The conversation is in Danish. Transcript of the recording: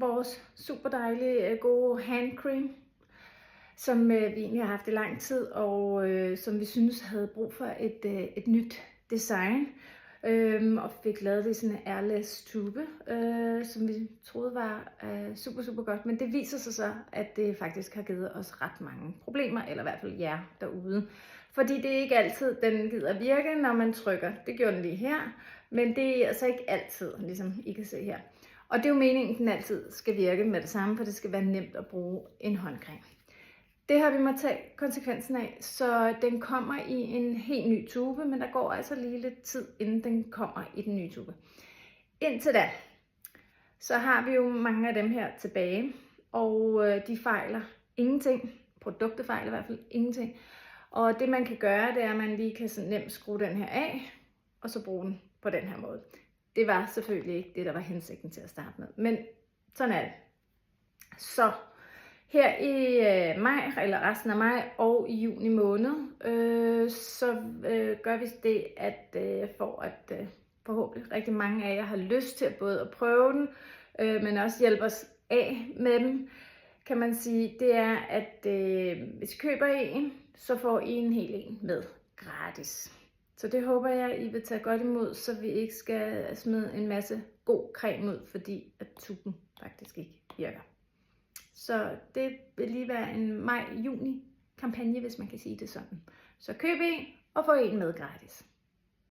vores super dejlige, gode handcream, som vi egentlig har haft i lang tid, og som vi synes havde brug for et nyt design. Og fik lavet det i sådan en airless tube, som vi troede var super godt. Men det viser sig så, at det faktisk har givet os ret mange problemer, eller i hvert fald jer derude. Fordi det er ikke altid, den gider virke, når man trykker. Det gjorde den lige her, men det er altså ikke altid, ligesom I kan se her. Og det er jo meningen, at den altid skal virke med det samme, for det skal være nemt at bruge en håndcreme. Det har vi må tage konsekvensen af, så den kommer i en helt ny tube, men der går altså lige lidt tid, inden den kommer i den nye tube. Indtil da, så har vi jo mange af dem her tilbage, og de fejler ingenting. Produktet fejler i hvert fald ingenting. Og det man kan gøre, det er, at man lige kan så nemt skrue den her af, og så bruge den på den her måde. Det var selvfølgelig ikke det, der var hensigten til at starte med, men sådan er det. Så her i maj, eller resten af maj og i juni måned, så gør vi det, at for at forhåbentlig rigtig mange af jer har lyst til at både at prøve den, men også hjælpe os af med dem, kan man sige, det er, at hvis I køber en, så får I en hel en med gratis. Så det håber jeg, I vil tage godt imod, så vi ikke skal smide en masse god creme ud, fordi at tuben faktisk ikke virker. Så det vil lige være en maj-juni kampagne, hvis man kan sige det sådan. Så køb en og få en med gratis.